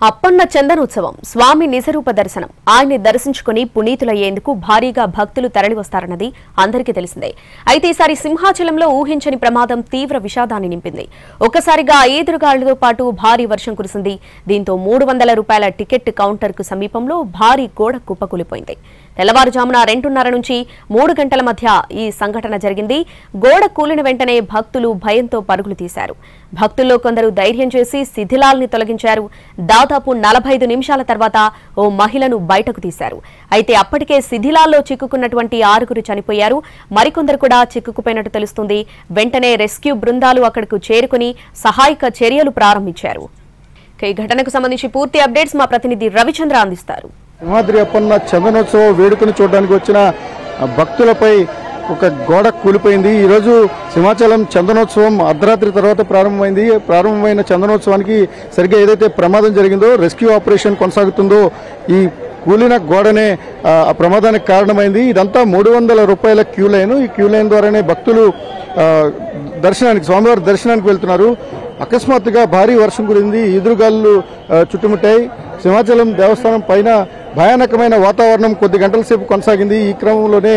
అప్పన్న చందనోత్సవం స్వామి నిజరూప దర్శనం ఆయన్ని దర్శించుకుని పునీతులయ్యేందుకు భారీగా భక్తులు తరలివస్తారన్నది అందరికీ తెలిసిందే. అయితే ఈసారి సింహాచలంలో ఊహించని ప్రమాదం తీవ్ర విషాదాన్ని నింపింది. ఒక్కసారిగా ఈదురుగాలులతో పాటు భారీ వర్షం కురిసింది. దీంతో 300 రూపాయల టికెట్ కౌంటర్ కు సమీపంలో భారీ గోడ కుప్పకూలిపోయింది. తెల్లవారుజామున 2:30 నుంచి 3 గంటల మధ్య ఈ సంఘటన జరిగింది. గోడ కూలిన వెంటనే భక్తులు భయంతో పరుగులు తీశారు. భక్తుల్లో కొందరు ధైర్యం చేసి శిథిలాల్ని తొలగించారు. దాదాపు 45 నిమిషాల తర్వాత ఓ మహిళను బయటకు తీశారు. అయితే అప్పటికే శిథిలాల్లో చిక్కుకున్నటువంటి 6 చనిపోయారు. మరికొందరు కూడా చిక్కుకుపోయినట్టు తెలుస్తుంది. వెంటనే రెస్క్యూ బృందాలు అక్కడకు చేరుకుని సహాయక చర్యలు ప్రారంభించారు. ఈ ఘటనకు సంబంధించి పూర్తి అప్డేట్స్ మా ప్రతినిధి రవిచంద్ర అందిస్తారు. సింహాద్రి అప్పన్న చందనోత్సవ వేడుకను చూడడానికి వచ్చిన భక్తులపై ఒక గోడ కూలిపోయింది. ఈరోజు సింహాచలం చందనోత్సవం అర్ధరాత్రి తర్వాత ప్రారంభమైన చందనోత్సవానికి సరిగ్గా ఏదైతే ప్రమాదం జరిగిందో, రెస్క్యూ ఆపరేషన్ కొనసాగుతుందో, ఈ కూలిన గోడనే ఆ ప్రమాదానికి కారణమైంది. ఇదంతా 300 రూపాయల క్యూ లైన్. ఈ క్యూ లైన్ ద్వారానే భక్తులు స్వామివారి దర్శనానికి వెళ్తున్నారు. అకస్మాత్తుగా భారీ వర్షం కురింది. ఈదురుగాలు చుట్టుముట్టాయి. సింహాచలం దేవస్థానం పైన భయానకమైన వాతావరణం కొద్ది గంటల సేపు కొనసాగింది. ఈ క్రమంలోనే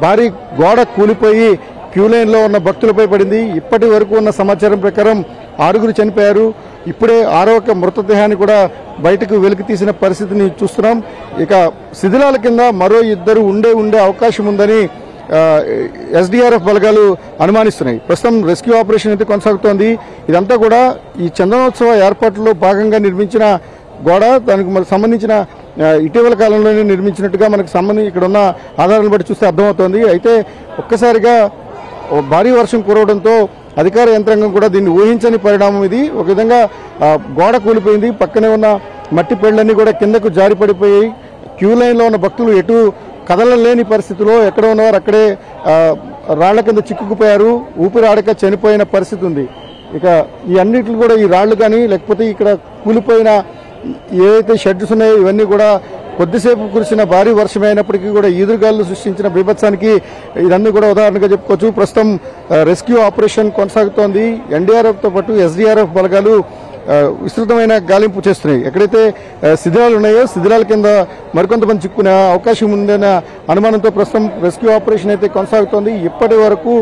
భారీ గోడ కూలిపోయి క్యూ లైన్లో ఉన్న భక్తులపై పడింది. ఇప్పటి వరకు ఉన్న సమాచారం ప్రకారం 6 చనిపోయారు. ఇప్పుడే 6వ మృతదేహాన్ని కూడా బయటకు వెలికి తీసిన పరిస్థితిని చూస్తున్నాం. ఇక శిథిలాల కింద మరో 2 ఉండే అవకాశం ఉందని ఎస్డీఆర్ఎఫ్ బలగాలు అనుమానిస్తున్నాయి. ప్రస్తుతం రెస్క్యూ ఆపరేషన్ అయితే కొనసాగుతోంది. ఇదంతా కూడా ఈ చందనోత్సవ ఏర్పాట్లలో భాగంగా నిర్మించిన గోడ. దానికి సంబంధించిన ఇటీవల కాలంలోనే నిర్మించినట్టుగా మనకు ఇక్కడ ఉన్న ఆధారాలను బట్టి చూస్తే అర్థమవుతోంది. అయితే ఒక్కసారిగా భారీ వర్షం కురవడంతో అధికార యంత్రాంగం కూడా దీన్ని ఊహించని పరిణామం ఇది. ఒక విధంగా గోడ కూలిపోయింది. పక్కనే ఉన్న మట్టి పేళ్లన్నీ కూడా కిందకు జారి పడిపోయాయి. క్యూ లైన్లో ఉన్న భక్తులు ఎటు కదలలేని పరిస్థితిలో ఎక్కడ ఉన్నవారు అక్కడే రాళ్ల కింద చిక్కుకుపోయారు. ఊపిరాడక చనిపోయిన పరిస్థితి ఉంది. ఇక ఈ అన్నిట్లు కూడా ఈ రాళ్లు కానీ లేకపోతే ఇక్కడ కూలిపోయిన ఏవైతే షెడ్స్ ఉన్నాయో ఇవన్నీ కూడా కొద్దిసేపు కురిసిన భారీ వర్షమే అయినప్పటికీ కూడా ఈదురుగాలు సృష్టించిన బీభత్సానికి ఇదన్నీ కూడా ఉదాహరణగా చెప్పుకోవచ్చు. ప్రస్తుతం రెస్క్యూ ఆపరేషన్ కొనసాగుతోంది. ఎన్డీఆర్ఎఫ్తో పాటు ఎస్డీఆర్ఎఫ్ బలగాలు విస్తృతమైన గాలింపు చేస్తున్నాయి. ఎక్కడైతే శిథిలాలు ఉన్నాయో శిథిలాల కింద మరికొంతమంది చిక్కునే అవకాశం ఉందన్న అనుమానంతో ప్రస్తుతం రెస్క్యూ ఆపరేషన్ అయితే కొనసాగుతోంది. ఇప్పటి వరకు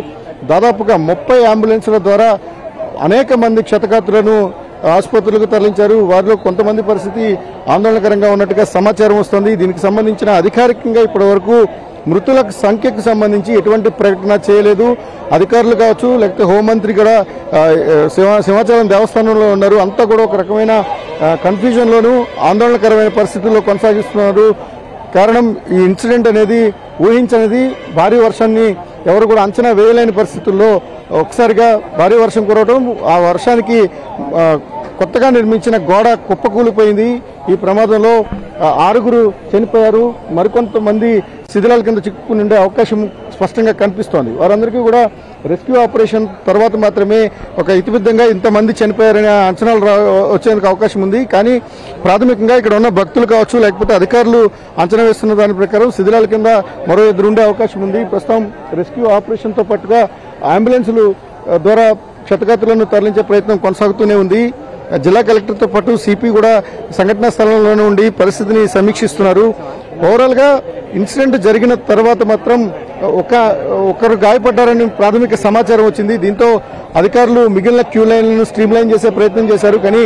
దాదాపుగా 30 అంబులెన్సుల ద్వారా అనేక మంది క్షతగాత్రులను ఆసుపత్రులకు తరలించారు. వారిలో కొంతమంది పరిస్థితి ఆందోళనకరంగా ఉన్నట్టుగా సమాచారం వస్తోంది. దీనికి సంబంధించిన అధికారికంగా ఇప్పటి వరకు మృతుల సంఖ్యకు సంబంధించి ఎటువంటి ప్రకటన చేయలేదు. అధికారులు కావచ్చు లేకపోతే హోంమంత్రి కూడా సింహాచలం దేవస్థానంలో ఉన్నారు. అంతా కూడా ఒక రకమైన కన్ఫ్యూజన్లోనూ ఆందోళనకరమైన పరిస్థితుల్లో కొనసాగిస్తున్నారు. కారణం ఈ ఇన్సిడెంట్ అనేది ఊహించనిది. భారీ వర్షాన్ని ఎవరు కూడా అంచనా వేయలేని పరిస్థితుల్లో ఒకసారిగా భారీ వర్షం కురవడం, ఆ వర్షానికి కొత్తగా నిర్మించిన గోడ కుప్పకూలిపోయింది. ఈ ప్రమాదంలో 6 చనిపోయారు. మరికొంతమంది శిథిలాల కింద చిక్కుకుని ఉండే అవకాశం స్పష్టంగా కనిపిస్తోంది. వారందరికీ కూడా రెస్క్యూ ఆపరేషన్ తర్వాత మాత్రమే ఒక ఇతిబద్ధంగా ఇంతమంది చనిపోయారనే అంచనాలు వచ్చేందుకు అవకాశం ఉంది. కానీ ప్రాథమికంగా ఇక్కడ ఉన్న భక్తులు కావచ్చు లేకపోతే అధికారులు అంచనా వేస్తున్న దాని ప్రకారం శిథిలాల కింద మరో 2 ఉండే అవకాశం ఉంది. ప్రస్తుతం రెస్క్యూ ఆపరేషన్తో పాటుగా అంబులెన్సులు ద్వారా క్షతగాత్రులను తరలించే ప్రయత్నం కొనసాగుతూనే ఉంది. జిల్లా కలెక్టర్తో పాటు సిపి కూడా సంఘటనా స్థలంలోనే ఉండి పరిస్థితిని సమీక్షిస్తున్నారు. ఓవరాల్ గా ఇన్సిడెంట్ జరిగిన తర్వాత మాత్రం ఒకరు గాయపడ్డారని ప్రాథమిక సమాచారం వచ్చింది. దీంతో అధికారులు మిగిలిన క్యూ లైన్లను స్ట్రీమ్ లైన్ చేసే ప్రయత్నం చేశారు. కానీ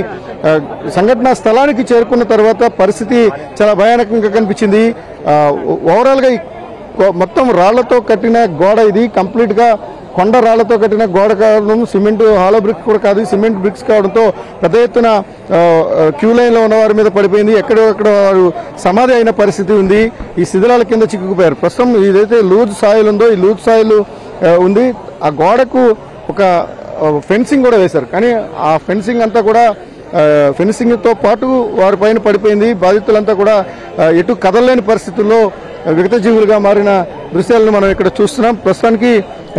సంఘటనా స్థలానికి చేరుకున్న తర్వాత పరిస్థితి చాలా భయానకంగా కనిపించింది. ఓవరాల్ గా మొత్తం రాళ్లతో కట్టిన గోడ ఇది. కంప్లీట్ గా కొండ రాళ్లతో కట్టిన గోడ కావడం, సిమెంట్ హాలో బ్రిక్స్ కూడా కాదు, సిమెంట్ బ్రిక్స్ కావడంతో పెద్ద ఎత్తున క్యూ లైన్లో ఉన్న వారి మీద పడిపోయింది. ఎక్కడెక్కడ వారు సమాధి అయిన పరిస్థితి ఉంది. ఈ శిథిలాల కింద చిక్కుకుపోయారు. ప్రస్తుతం ఏదైతే లూజ్ సాయిల్ ఉందో ఈ లూజ్ సాయిల్ ఉంది. ఆ గోడకు ఒక ఫెన్సింగ్ కూడా వేశారు. కానీ ఆ ఫెన్సింగ్ అంతా కూడా ఫెన్సింగ్తో పాటు వారి పైన పడిపోయింది. బాధితులంతా కూడా ఎటు కదలలేని పరిస్థితుల్లో విగత జీవులుగా మారిన దృశ్యాలను మనం ఇక్కడ చూస్తున్నాం. ప్రస్తుతానికి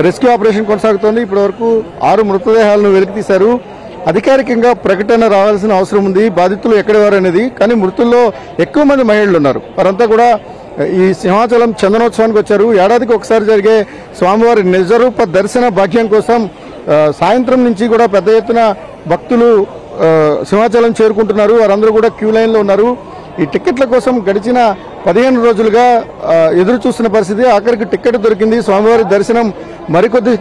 రెస్క్యూ ఆపరేషన్ కొనసాగుతోంది. ఇప్పటి వరకు 6 మృతదేహాలను వెలికితీశారు. అధికారికంగా ప్రకటన రావాల్సిన అవసరం ఉంది బాధితులు ఎక్కడివారు అనేది. కానీ మృతుల్లో ఎక్కువ మంది మహిళలు ఉన్నారు. వారంతా కూడా ఈ సింహాచలం చందనోత్సవానికి వచ్చారు. ఏడాదికి ఒకసారి జరిగే స్వామివారి నిజరూప దర్శన భాగ్యం కోసం సాయంత్రం నుంచి కూడా పెద్ద ఎత్తున భక్తులు సింహాచలం చేరుకుంటున్నారు. వారందరూ కూడా క్యూ లైన్లో ఉన్నారు. ఈ టికెట్ల కోసం గడిచిన 15 రోజులుగా ఎదురు చూస్తున్న పరిస్థితి. ఆఖరికి టికెట్ దొరికింది. స్వామివారి దర్శనం మరికొద్ది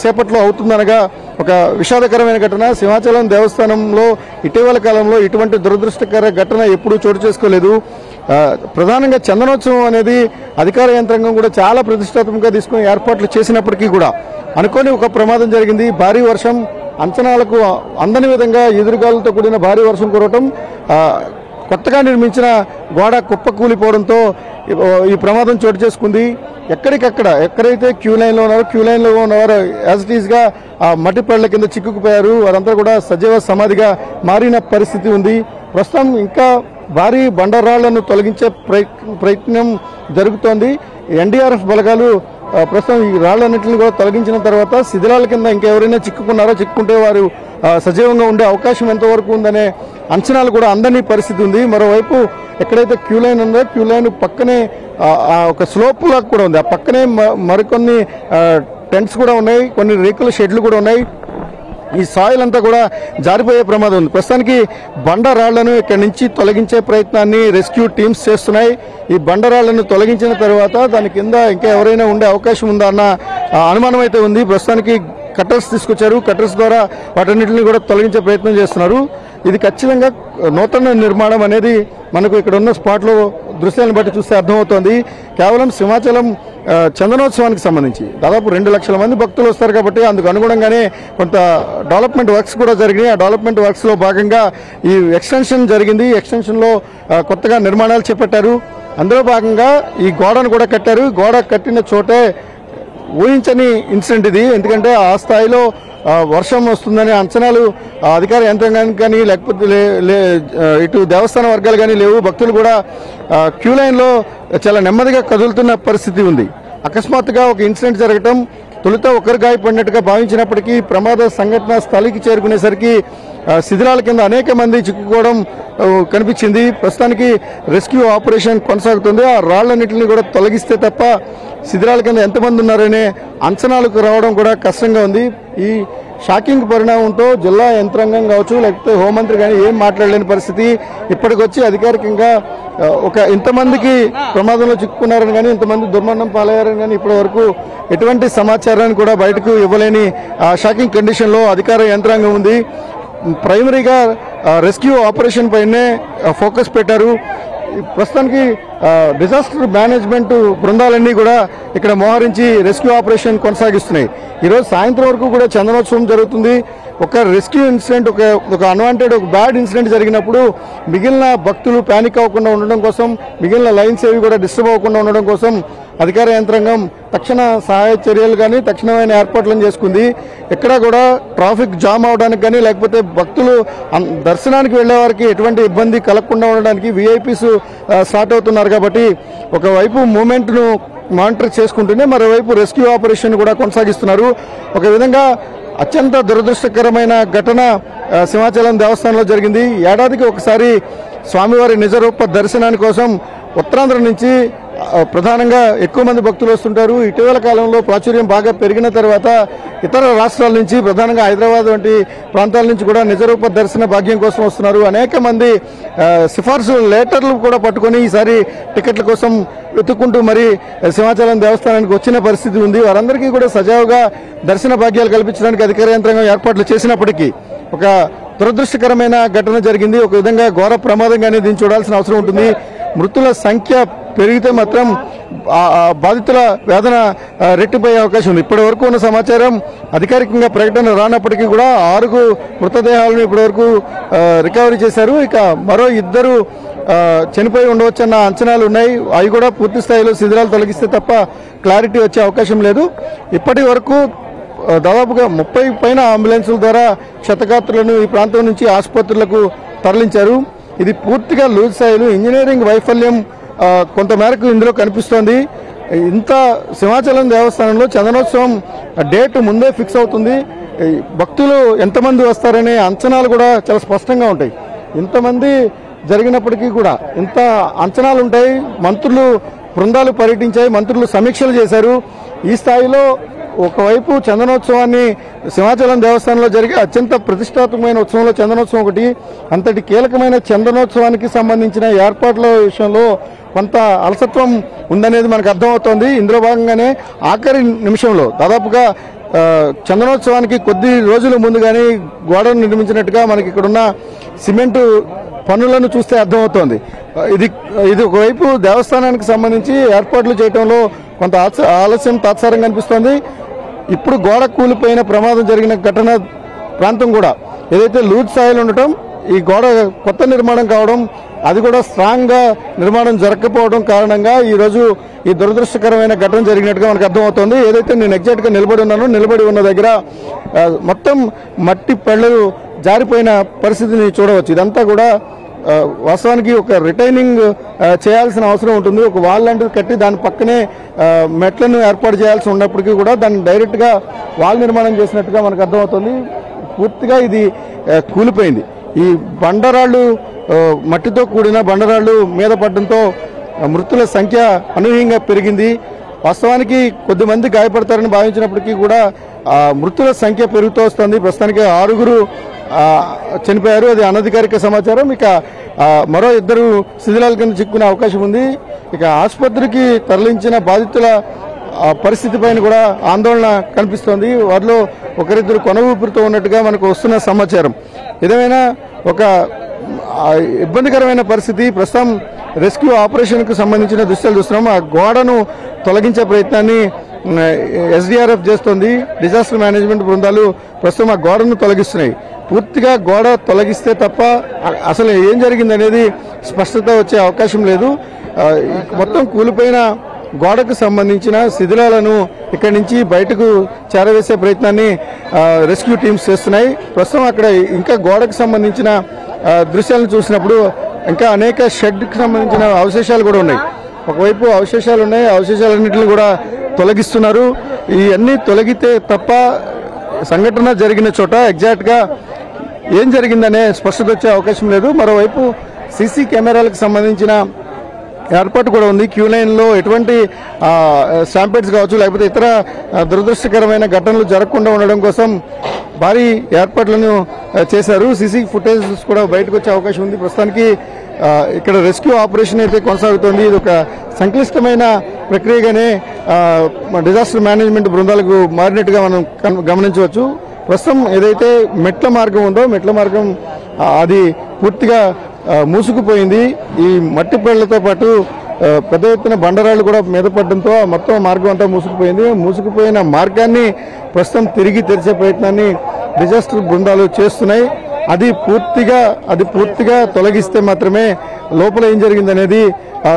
సేపట్లో అవుతుందనగా ఒక విషాదకరమైన ఘటన. సింహాచలం దేవస్థానంలో ఇటీవల కాలంలో ఇటువంటి దురదృష్టకర ఘటన ఎప్పుడూ చోటు చేసుకోలేదు. ప్రధానంగా చందనోత్సవం అనేది అధికార యంత్రాంగం కూడా చాలా ప్రతిష్టాత్మకంగా తీసుకుని ఏర్పాట్లు చేసినప్పటికీ కూడా అనుకోని ఒక ప్రమాదం జరిగింది. భారీ వర్షం, అంచనాలకు అందని విధంగా ఎదురుగాలులతో కూడిన భారీ వర్షం కురవటం, కొత్తగా నిర్మించిన గోడ కుప్పకూలిపోవడంతో ఈ ప్రమాదం చోటు చేసుకుంది. ఎక్కడైతే క్యూ లైన్లో ఉన్నవారు యాజ్ ఇట్ ఈస్గా ఆ మట్టి పళ్ళ కింద చిక్కుకుపోయారు. వారంతా కూడా సజీవ సమాధిగా మారిన పరిస్థితి ఉంది. ప్రస్తుతం ఇంకా భారీ బండరాళ్లను తొలగించే ప్రయత్నం జరుగుతోంది. ఎన్డీఆర్ఎఫ్ బలగాలు ప్రస్తుతం ఈ రాళ్లన్నింటినీ కూడా తొలగించిన తర్వాత శిథిలాల కింద ఇంకెవరైనా చిక్కుకుంటే వారు సజీవంగా ఉండే అవకాశం ఎంతవరకు ఉందనే అంచనాలు కూడా అందని పరిస్థితి ఉంది. మరోవైపు ఎక్కడైతే క్యూ లైన్ ఉందో క్యూ లైన్ పక్కనే ఒక స్లోప్ లాగా కూడా ఉంది. ఆ పక్కనే మరికొన్ని టెంట్స్ కూడా ఉన్నాయి, కొన్ని రేకుల షెడ్లు కూడా ఉన్నాయి. ఈ సాయిల్ అంతా కూడా జారిపోయే ప్రమాదం ఉంది. ప్రస్తుతానికి బండరాళ్లను ఇక్కడి నుంచి తొలగించే ప్రయత్నాన్ని రెస్క్యూ టీమ్స్ చేస్తున్నాయి. ఈ బండరాళ్లను తొలగించిన తర్వాత దాని కింద ఇంకా ఎవరైనా ఉండే అవకాశం ఉందా అన్న అనుమానం అయితే ఉంది. ప్రస్తుతానికి కట్టర్స్ తీసుకొచ్చారు. కట్టర్స్ ద్వారా వాటన్నిటిని కూడా తొలగించే ప్రయత్నం చేస్తున్నారు. ఇది ఖచ్చితంగా నూతన నిర్మాణం అనేది మనకు ఇక్కడ ఉన్న స్పాట్లో దృశ్యాలను బట్టి చూస్తే అర్థమవుతోంది. కేవలం సింహాచలం చందనోత్సవానికి సంబంధించి దాదాపు 2 లక్షల మంది భక్తులు వస్తారు కాబట్టి అందుకు అనుగుణంగానే కొంత డెవలప్మెంట్ వర్క్స్ కూడా జరిగినాయి. ఆ డెవలప్మెంట్ వర్క్స్లో భాగంగా ఈ ఎక్స్టెన్షన్ జరిగింది. ఎక్స్టెన్షన్లో కొత్తగా నిర్మాణాలు చేపట్టారు. అందులో భాగంగా ఈ గోడను కూడా కట్టారు. గోడ కట్టిన చోటే ఊహించని ఇన్సిడెంట్ ఇది. ఎందుకంటే ఆ స్థాయిలో వర్షం వస్తుందనే అంచనాలు అధికార యంత్రాంగానికి కానీ లేకపోతే ఇటు దేవస్థాన వర్గాలు కానీ లేవు. భక్తులు కూడా క్యూ లైన్లో చాలా నెమ్మదిగా కదులుతున్న పరిస్థితి ఉంది. అకస్మాత్తుగా ఒక ఇన్సిడెంట్ జరగటం, తొలుత ఒకరు గాయపడినట్టుగా భావించినప్పటికీ ప్రమాద సంఘటన స్థలికి చేరుకునేసరికి శిథిలాల కింద అనేక మంది చిక్కుకోవడం కనిపించింది. ప్రస్తుతానికి రెస్క్యూ ఆపరేషన్ కొనసాగుతుంది. ఆ రాళ్లన్నింటినీ కూడా తొలగిస్తే తప్ప శిథిలాల కింద ఎంతమంది ఉన్నారనే అంచనాలకు రావడం కూడా కష్టంగా ఉంది. ఈ షాకింగ్ పరిణామంతో జిల్లా యంత్రాంగం కావచ్చు లేకపోతే హోంమంత్రి కానీ ఏం మాట్లాడలేని పరిస్థితి. ఇప్పటికొచ్చి అధికారికంగా ఒక ఇంతమందికి ప్రమాదంలో చిక్కుకున్నారని కానీ ఇంతమంది దుర్మరణం పాలయ్యారని కానీ ఇప్పటి వరకు ఎటువంటి సమాచారాన్ని కూడా బయటకు ఇవ్వలేని షాకింగ్ కండిషన్లో అధికార యంత్రాంగం ఉంది. ప్రైమరీగా రెస్క్యూ ఆపరేషన్ పైనే ఫోకస్ పెట్టారు. ప్రస్తుతానికి డిజాస్టర్ మేనేజ్మెంట్ బృందాలన్నీ కూడా ఇక్కడ మోహరించి రెస్క్యూ ఆపరేషన్ కొనసాగిస్తున్నాయి. ఈరోజు సాయంత్రం వరకు కూడా చందనోత్సవం జరుగుతుంది. ఒక రెస్క్యూ ఇన్సిడెంట్, ఒక అన్వాంటెడ్, ఒక బ్యాడ్ ఇన్సిడెంట్ జరిగినప్పుడు మిగిలిన భక్తులు ప్యానిక్ అవ్వకుండా ఉండడం కోసం, మిగిలిన లైన్స్ ఏవి కూడా డిస్టర్బ్ అవ్వకుండా ఉండడం కోసం అధికార యంత్రాంగం తక్షణ సహాయ చర్యలు కానీ తక్షణమైన ఏర్పాట్లను చేసుకుంది. ఎక్కడా కూడా ట్రాఫిక్ జామ్ అవడానికి కానీ లేకపోతే భక్తులు దర్శనానికి వెళ్లే వారికి ఎటువంటి ఇబ్బంది కలగకుండా ఉండడానికి విఐపీస్ స్టార్ట్ అవుతున్నారు కాబట్టి ఒకవైపు మూమెంట్ను మానిటర్ చేసుకుంటూనే మరోవైపు రెస్క్యూ ఆపరేషన్ కూడా కొనసాగిస్తున్నారు. ఒక విధంగా అత్యంత దురదృష్టకరమైన ఘటన సింహాచలం దేవస్థానంలో జరిగింది. ఏడాదికి ఒకసారి స్వామివారి నిజరూప దర్శనాని కోసం ఉత్తరాంధ్ర నుంచి ప్రధానంగా ఎక్కువ మంది భక్తులు వస్తుంటారు. ఇటీవల కాలంలో ప్రాచుర్యం బాగా పెరిగిన తర్వాత ఇతర రాష్ట్రాల నుంచి ప్రధానంగా హైదరాబాద్ వంటి ప్రాంతాల నుంచి కూడా నిజరూప దర్శన భాగ్యం కోసం వస్తున్నారు. అనేక మంది సిఫార్సు లెటర్లు కూడా పట్టుకొని ఈసారి టికెట్ల కోసం వెతుక్కుంటూ మరి సింహాచలం దేవస్థానానికి వచ్చిన పరిస్థితి ఉంది. వారందరికీ కూడా సజావుగా దర్శన భాగ్యాలు కల్పించడానికి అధికార యంత్రాంగం ఏర్పాట్లు చేసినప్పటికీ ఒక దురదృష్టకరమైన ఘటన జరిగింది. ఒక విధంగా ఘోర ప్రమాదంగానే దీన్ని చూడాల్సిన అవసరం ఉంటుంది. మృతుల సంఖ్య పెరిగితే మాత్రం బాధితుల వేదన రెట్టిపోయే అవకాశం ఉంది. ఇప్పటి వరకు ఉన్న సమాచారం అధికారికంగా ప్రకటన రానప్పటికీ కూడా 6 మృతదేహాలను ఇప్పటివరకు రికవరీ చేశారు. ఇక మరో 2 చనిపోయి ఉండవచ్చన్న అంచనాలు ఉన్నాయి. అవి కూడా పూర్తి స్థాయిలో శిథిలాలు తొలగిస్తే తప్ప క్లారిటీ వచ్చే అవకాశం లేదు. ఇప్పటి వరకు దాదాపుగా 30 పైన అంబులెన్సుల ద్వారా క్షతగాత్రులను ఈ ప్రాంతం నుంచి ఆసుపత్రులకు తరలించారు. ఇది పూర్తిగా లూజ్ స్థాయిలో ఇంజనీరింగ్ వైఫల్యం కొంతమేరకు ఇందులో కనిపిస్తోంది. ఇంత సింహాచలం దేవస్థానంలో చందనోత్సవం డేట్ ముందే ఫిక్స్ అవుతుంది. భక్తులు ఎంతమంది వస్తారనే అంచనాలు కూడా చాలా స్పష్టంగా ఉంటాయి. ఇంతమంది జరిగినప్పటికీ కూడా ఇంత అంచనాలు ఉంటాయి. మంత్రులు బృందాలు పర్యటించాయి, మంత్రులు సమీక్షలు చేశారు. ఈ స్థాయిలో ఒకవైపు చందనోత్సవాన్ని సింహాచలం దేవస్థానంలో జరిగే అత్యంత ప్రతిష్టాత్మకమైన ఉత్సవంలో చందనోత్సవం ఒకటి. అంతటి కీలకమైన చందనోత్సవానికి సంబంధించిన ఏర్పాట్ల విషయంలో కొంత అలసత్వం ఉందనేది మనకు అర్థమవుతోంది. ఇందులో భాగంగానే ఆఖరి నిమిషంలో దాదాపుగా చందనోత్సవానికి కొద్ది రోజుల ముందుగానే గోడను నిర్మించినట్టుగా మనకి ఇక్కడున్న సిమెంటు పనులను చూస్తే అర్థమవుతోంది. ఇది ఒకవైపు దేవస్థానానికి సంబంధించి ఏర్పాట్లు చేయడంలో కొంత ఆలస్యం తాత్సారంగా అనిపిస్తోంది. ఇప్పుడు గోడ కూలిపోయిన ప్రమాదం జరిగిన ఘటన ప్రాంతం కూడా ఏదైతే లూజ్ స్థాయిలో ఉండటం, ఈ గోడ కొత్త నిర్మాణం కావడం, అది కూడా స్ట్రాంగ్గా నిర్మాణం జరగకపోవడం కారణంగా ఈరోజు ఈ దురదృష్టకరమైన ఘటన జరిగినట్టుగా మనకు అర్థమవుతోంది. ఏదైతే నేను ఎగ్జాక్ట్గా నిలబడి ఉన్న దగ్గర మొత్తం మట్టి పెళ్ళలు జారిపోయిన పరిస్థితిని చూడవచ్చు. ఇదంతా కూడా వాస్తవానికి ఒక రిటైనింగ్ చేయాల్సిన అవసరం ఉంటుంది. ఒక వాల్ లాంటిది కట్టి దాని పక్కనే మెట్లను ఏర్పాటు చేయాల్సి ఉన్నప్పటికీ కూడా దాన్ని డైరెక్ట్గా వాల్ నిర్మాణం చేసినట్టుగా మనకు అర్థమవుతుంది. పూర్తిగా ఇది కూలిపోయింది. ఈ బండరాళ్ళు, మట్టితో కూడిన బండరాళ్ళు మీద పడడంతో మృతుల సంఖ్య అనూహ్యంగా పెరిగింది. వాస్తవానికి కొద్దిమంది గాయపడతారని భావించినప్పటికీ కూడా మృతుల సంఖ్య పెరుగుతూ వస్తుంది. ప్రస్తుతానికి 6 చనిపోయారు, అది అనధికారిక సమాచారం. ఇక మరో 2 శిథిలాల కింద చిక్కుకునే అవకాశం ఉంది. ఇక ఆసుపత్రికి తరలించిన బాధితుల పరిస్థితి పైన కూడా ఆందోళన కనిపిస్తోంది. వారిలో 1-2 కొన ఊపిరితో ఉన్నట్టుగా మనకు వస్తున్న సమాచారం. ఏదేమైనా ఒక ఇబ్బందికరమైన పరిస్థితి. ప్రస్తుతం రెస్క్యూ ఆపరేషన్కు సంబంధించిన దృశ్యాలు చూస్తున్నాం. ఆ గోడను తొలగించే ప్రయత్నాన్ని SDRF చేస్తోంది. డిజాస్టర్ మేనేజ్మెంట్ బృందాలు ప్రస్తుతం ఆ గోడను తొలగిస్తున్నాయి. పూర్తిగా గోడ తొలగిస్తే తప్ప అసలు ఏం జరిగిందనేది స్పష్టత వచ్చే అవకాశం లేదు. మొత్తం కూలిపోయిన గోడకు సంబంధించిన శిథిలాలను ఇక్కడి నుంచి బయటకు చేరవేసే ప్రయత్నాన్ని రెస్క్యూ టీమ్స్ చేస్తున్నాయి. ప్రస్తుతం అక్కడ ఇంకా గోడకు సంబంధించిన దృశ్యాలను చూసినప్పుడు ఇంకా అనేక షెడ్కి సంబంధించిన అవశేషాలు కూడా ఉన్నాయి. ఒకవైపు అవశేషాలు ఉన్నాయి, అవశేషాలన్నింటినీ కూడా తొలగిస్తున్నారు. ఇవన్నీ తొలగితే తప్ప సంఘటన జరిగిన చోట ఎగ్జాక్ట్గా ఏం జరిగిందనే స్పష్టత వచ్చే అవకాశం లేదు. మరోవైపు సీసీ కెమెరాలకు సంబంధించిన ఏర్పాటు కూడా ఉంది. క్యూ లైన్లో ఎటువంటి స్టాంపేడ్స్ కావచ్చు, లేకపోతే ఇతర దురదృష్టకరమైన ఘటనలు జరగకుండా ఉండడం కోసం భారీ ఏర్పాట్లను చేశారు. సీసీ ఫుటేజెస్ కూడా బయటకు వచ్చే అవకాశం ఉంది. ప్రస్తుతానికి ఇక్కడ రెస్క్యూ ఆపరేషన్ అయితే కొనసాగుతోంది. ఇది ఒక సంక్లిష్టమైన ప్రక్రియగానే డిజాస్టర్ మేనేజ్మెంట్ బృందాలకు మారినట్టుగా మనం గమనించవచ్చు. ప్రస్తుతం ఏదైతే మెట్ల మార్గం ఉందో, మెట్ల మార్గం అది పూర్తిగా మూసుకుపోయింది. ఈ మట్టి పేళ్లతో పాటు పెద్ద ఎత్తున బండరాళ్లు కూడా మీద పడడంతో మొత్తం మార్గం అంతా మూసుకుపోయింది. మూసుకుపోయిన మార్గాన్ని ప్రస్తుతం తిరిగి తెరిచే ప్రయత్నాన్ని డిజాస్టర్ బృందాలు చేస్తున్నాయి. అది పూర్తిగా తొలగిస్తే మాత్రమే లోపల ఏం జరిగిందనేది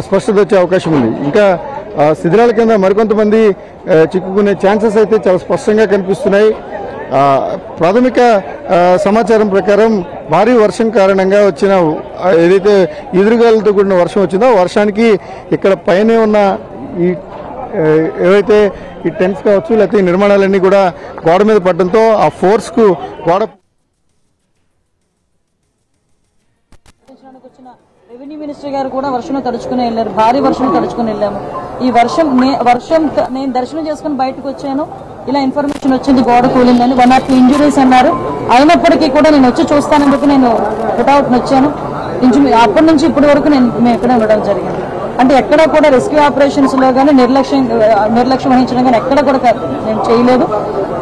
స్పష్టత వచ్చే అవకాశం ఉంది. ఇంకా శిథిలాల కింద మరికొంతమంది చిక్కుకునే ఛాన్సెస్ అయితే చాలా స్పష్టంగా కనిపిస్తున్నాయి. ప్రాథమిక సమాచారం ప్రకారం భారీ వర్షం కారణంగా వచ్చిన ఏదైతే ఎదురుగాలతో కూడిన వర్షం వచ్చిందో, వర్షానికి ఇక్కడ పైనే ఉన్న ఈ ఏవైతే ఈ టెంట్స్ కావచ్చు, లేకపోతే ఈ నిర్మాణాలన్నీ కూడా గోడ మీద పడడంతో ఆ ఫోర్స్కు గోడ రెవెన్యూ మినిస్టర్ గారు కూడా వర్షంలో తడుచుకుని వెళ్ళారు. భారీ వర్షం తడుచుకుని వెళ్ళాము. ఈ వర్షం నేను దర్శనం చేసుకుని బయటకు వచ్చాను. ఇలా ఇన్ఫర్మేషన్ వచ్చింది గోడ కూలిందని. 1 or 2 ఇంజురీస్ అన్నారు. అయినప్పటికీ కూడా నేను వచ్చి చూస్తానని చెప్పి నేను పుట్అవుట్ వచ్చాను. అప్పటి నుంచి ఇప్పటి వరకు మేము ఎక్కడ ఉండడం జరిగింది. అంటే ఎక్కడ కూడా రెస్క్యూ ఆపరేషన్స్ లో కానీ నిర్లక్ష్యం వహించడం కానీ ఎక్కడ కూడా నేను చేయలేదు.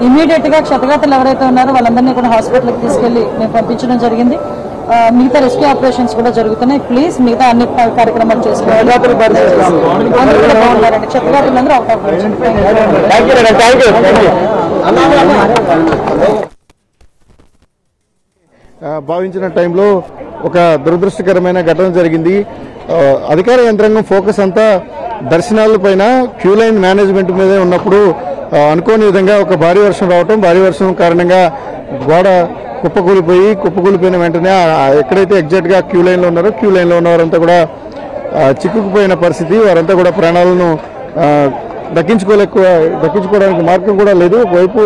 ఇమీడియట్ గా క్షతగాతులు ఎవరైతే ఉన్నారో వాళ్ళందరినీ కూడా హాస్పిటల్కి తీసుకెళ్లి మేము పంపించడం జరిగింది. మిగతా రెస్క్యూ ఆపరేషన్స్ కూడా జరుగుతున్నాయి. ప్లీజ్ మిగతా అన్ని కార్యక్రమాలు చేసుకోవాలి. బాగున్నారండి. క్షతగాతులందరూ అవుట్ ఆఫ్ భావించిన టైంలో ఒక దురదృష్టకరమైన ఘటన జరిగింది. అధికార యంత్రాంగం ఫోకస్ అంతా దర్శనాలపైన, క్యూ లైన్ మేనేజ్మెంట్ మీదే ఉన్నప్పుడు అనుకోని విధంగా ఒక భారీ వర్షం రావటం, భారీ వర్షం కారణంగా గోడ కుప్పకూలిపోయిన వెంటనే ఎక్కడైతే ఎగ్జాక్ట్గా క్యూ లైన్లో ఉన్నారో క్యూ లైన్లో ఉన్నవారంతా కూడా చిక్కుకుపోయిన పరిస్థితి. వారంతా కూడా ప్రాణాలను దక్కించుకోవడానికి మార్గం కూడా లేదు. ఒకవైపు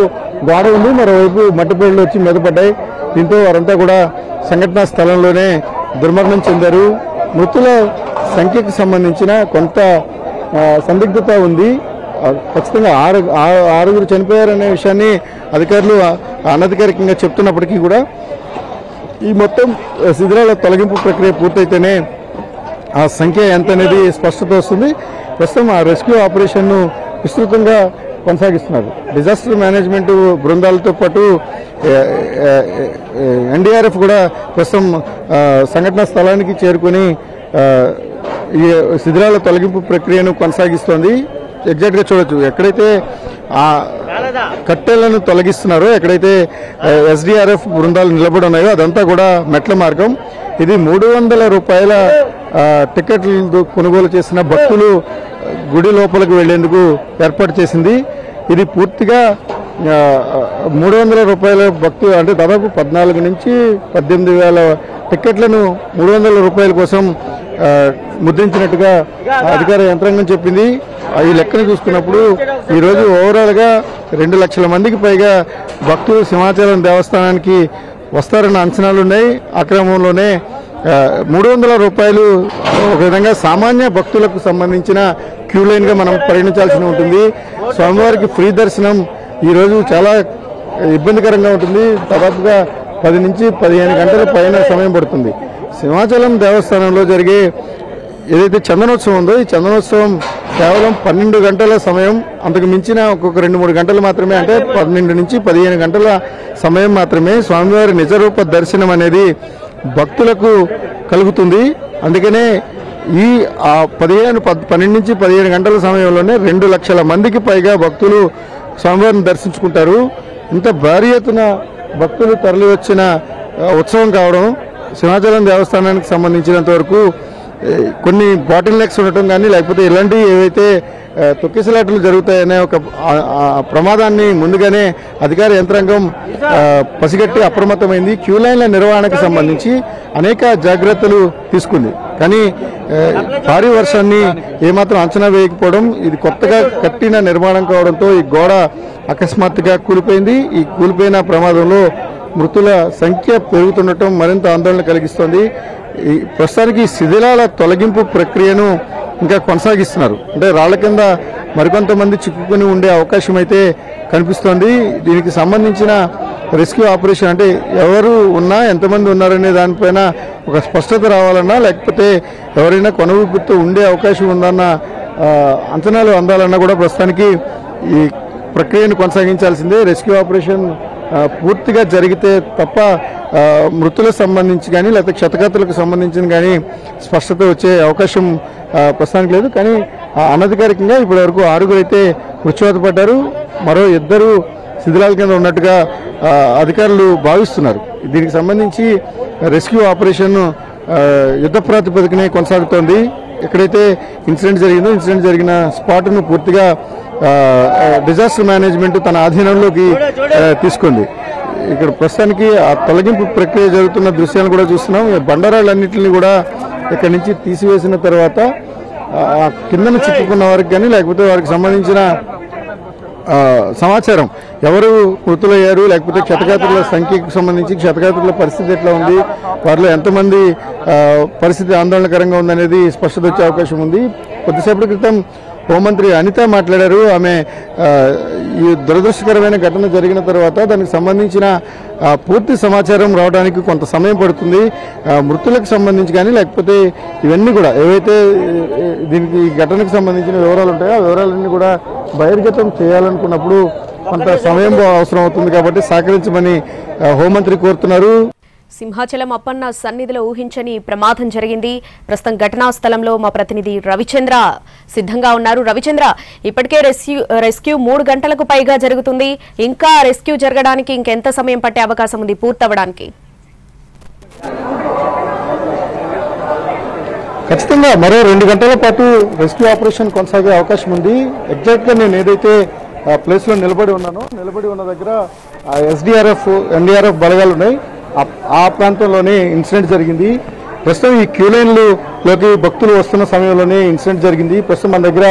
గోడ ఉంది, మరోవైపు మట్టిపేళ్లు వచ్చి మీద పడ్డాయి. దీంతో వారంతా కూడా సంఘటనా స్థలంలోనే దుర్మరణం చెందారు. మృతుల సంఖ్యకు సంబంధించిన కొంత సందిగ్ధత ఉంది. ఖచ్చితంగా ఆరుగురు చనిపోయారనే విషయాన్ని అధికారులు అనధికారికంగా చెప్తున్నప్పటికీ కూడా ఈ మొత్తం శిథిలాల తొలగింపు ప్రక్రియ పూర్తయితేనే ఆ సంఖ్య ఎంత అనేది స్పష్టత వస్తుంది. ప్రస్తుతం ఆ రెస్క్యూ ఆపరేషన్ను విస్తృతంగా కొనసాగిస్తున్నారు. డిజాస్టర్ మేనేజ్మెంట్ బృందాలతో పాటు ఎన్డీఆర్ఎఫ్ కూడా ప్రస్తుతం సంఘటనా స్థలానికి చేరుకొని ఈ శిథిలాల తొలగింపు ప్రక్రియను కొనసాగిస్తోంది. ఎగ్జాక్ట్గా చూడొచ్చు, ఎక్కడైతే ఆ కట్టెలను తొలగిస్తున్నారో, ఎక్కడైతే ఎస్డీఆర్ఎఫ్ బృందాలు నిలబడి ఉన్నాయో అదంతా కూడా మెట్ల మార్గం. ఇది 300 రూపాయల టికెట్లు కొనుగోలు చేసిన భక్తులు గుడి లోపలికి వెళ్లేందుకు ఏర్పాటు చేసింది. ఇది పూర్తిగా 300 రూపాయల భక్తులు అంటే దాదాపు 14 నుంచి 18,000 టికెట్లను 300 రూపాయల కోసం ముద్రించినట్టుగా అధికార యంత్రాంగం చెప్పింది. ఈ లెక్కను చూసుకున్నప్పుడు ఈరోజు ఓవరాల్గా 2 లక్షల మందికి పైగా భక్తులు సింహాచలం దేవస్థానానికి వస్తారన్న అంచనాలు ఉన్నాయి. ఆ క్రమంలోనే 300 రూపాయలు ఒక విధంగా సామాన్య భక్తులకు సంబంధించిన క్యూ లైన్గా మనం పరిగణించాల్సి ఉంటుంది. స్వామివారికి ఫ్రీ దర్శనం ఈరోజు చాలా ఇబ్బందికరంగా ఉంటుంది. దాదాపుగా 10 నుంచి 15 గంటల పైన సమయం పడుతుంది. సింహాచలం దేవస్థానంలో జరిగే ఏదైతే చందనోత్సవం ఉందో ఈ చందనోత్సవం కేవలం 12 గంటల సమయం, అంతకు మించిన ఒక్కొక్క 2-3 గంటలు మాత్రమే, అంటే 12 నుంచి 15 గంటల సమయం మాత్రమే స్వామివారి నిజరూప దర్శనం అనేది భక్తులకు కలుగుతుంది. అందుకనే ఈ 12 నుంచి 15 గంటల సమయంలోనే 2 లక్షల మందికి పైగా భక్తులు స్వామివారిని దర్శించుకుంటారు. ఇంత భారీ ఎత్తున భక్తులు తరలి వచ్చిన ఉత్సవం కావడం సింహాచలం దేవస్థానానికి సంబంధించినంత వరకు కొన్ని బాటిల్ నెక్స్ ఉండటం కానీ, లేకపోతే ఇలాంటి ఏవైతే తొక్కిసలాటలు జరుగుతాయనే ఒక ప్రమాదాన్ని ముందుగానే అధికార యంత్రాంగం పసిగట్టి అప్రమత్తమైంది. క్యూ లైన్ల నిర్వహణకు సంబంధించి అనేక జాగ్రత్తలు తీసుకుంది. కానీ భారీ వర్షాన్ని ఏమాత్రం అంచనా వేయకపోవడం, ఇది కొత్తగా కట్టిన నిర్మాణం కావడంతో ఈ గోడ అకస్మాత్తుగా కూలిపోయింది. ఈ కూలిపోయిన ప్రమాదంలో మృతుల సంఖ్య పెరుగుతుండటం మరింత ఆందోళన కలిగిస్తోంది. ఈ ప్రస్తుతానికి శిథిలాల తొలగింపు ప్రక్రియను ఇంకా కొనసాగిస్తున్నారు. అంటే రాళ్ల కింద మరికొంతమంది చిక్కుకుని ఉండే అవకాశం అయితే కనిపిస్తోంది. దీనికి సంబంధించిన రెస్క్యూ ఆపరేషన్ అంటే ఎవరు ఉన్నా, ఎంతమంది ఉన్నారనే దానిపైన ఒక స్పష్టత రావాలన్నా, లేకపోతే ఎవరైనా కొనవూపుతో ఉండే అవకాశం ఉందన్న అంచనాలు అందాలన్నా కూడా ప్రస్తుతానికి ఈ ప్రక్రియను కొనసాగించాల్సిందే. రెస్క్యూ ఆపరేషన్ పూర్తిగా జరిగితే తప్ప మృతులకు సంబంధించి కానీ లేకపోతే క్షతగాత్రులకు సంబంధించిన కానీ స్పష్టత వచ్చే అవకాశం ప్రస్తుతానికి లేదు. కానీ అనధికారికంగా ఇప్పటి వరకు 6 అయితే మృత్యువాత పడ్డారు. మరో 2 శిథిలాల కింద ఉన్నట్టుగా అధికారులు భావిస్తున్నారు. దీనికి సంబంధించి రెస్క్యూ ఆపరేషన్ యుద్ధ ప్రాతిపదికనే కొనసాగుతోంది. ఎక్కడైతే ఇన్సిడెంట్ జరిగిందో ఇన్సిడెంట్ జరిగిన స్పాట్ను పూర్తిగా డిజాస్టర్ మేనేజ్మెంట్ తన ఆధీనంలోకి తీసుకుంది. ఇక్కడ ప్రస్తుతానికి ఆ తొలగింపు ప్రక్రియ జరుగుతున్న దృశ్యాలను కూడా చూస్తున్నాం. బండరాళ్ళన్నింటినీ కూడా ఇక్కడి నుంచి తీసివేసిన తర్వాత కిందన చిక్కుకున్న వారికి కానీ లేకపోతే వారికి సంబంధించిన సమాచారం ఎవరు మృతులయ్యారు, లేకపోతే క్షతగాత్రుల సంఖ్యకు సంబంధించి క్షతగాత్రుల పరిస్థితి ఎట్లా ఉంది, వారిలో ఎంతమంది పరిస్థితి ఆందోళనకరంగా ఉందనేది స్పష్టత వచ్చే అవకాశం ఉంది. కొద్దిసేపటి క్రితం హోంమంత్రి అనిత మాట్లాడారు. ఆమె ఈ దురదృష్టకరమైన ఘటన జరిగిన తర్వాత దానికి సంబంధించిన పూర్తి సమాచారం రావడానికి కొంత సమయం పడుతుంది. మృతులకు సంబంధించి కానీ లేకపోతే ఇవన్నీ కూడా ఏవైతే దీనికి ఈ ఘటనకు సంబంధించిన వివరాలు ఉంటాయో ఆ వివరాలన్నీ కూడా బహిర్గతం చేయాలనుకున్నప్పుడు కొంత సమయం అవసరం అవుతుంది. కాబట్టి సహకరించమని హోంమంత్రి కోరుతున్నారు. సింహాచలం అప్పన్న సన్నిధిలో ఊహించని ప్రమాదం జరిగింది. ప్రస్తుతం ఘటనా స్థలంలో మా ప్రతినిధి రవిచంద్ర సిద్ధంగా ఉన్నారు. రవిచంద్ర, ఇప్పటికే రెస్క్యూ 3 గంటలకు పైగా జరుగుతుంది. ఇంకా రెస్క్యూ జరగడానికి ఇంకెంత సమయం పట్టే అవకాశం ఉంది పూర్తవడానికి? ఖచ్చితంగా మరో 2 గంటల పాటు రెస్క్యూ ఆపరేషన్ కొనసాగే అవకాశం ఉంది. ఎగ్జాక్ట్గా నేను ఏదైతే ప్లేస్లో నిలబడి ఉన్న దగ్గర ఎస్డీఆర్ఎఫ్ ఎన్డీఆర్ఎఫ్ బలగాలు ఉన్నాయి. ఆ ప్రాంతంలోనే ఇన్సిడెంట్ జరిగింది. ప్రస్తుతం ఈ క్యూ లైన్లోకి భక్తులు వస్తున్న సమయంలోనే ఇన్సిడెంట్ జరిగింది. ప్రస్తుతం మన దగ్గర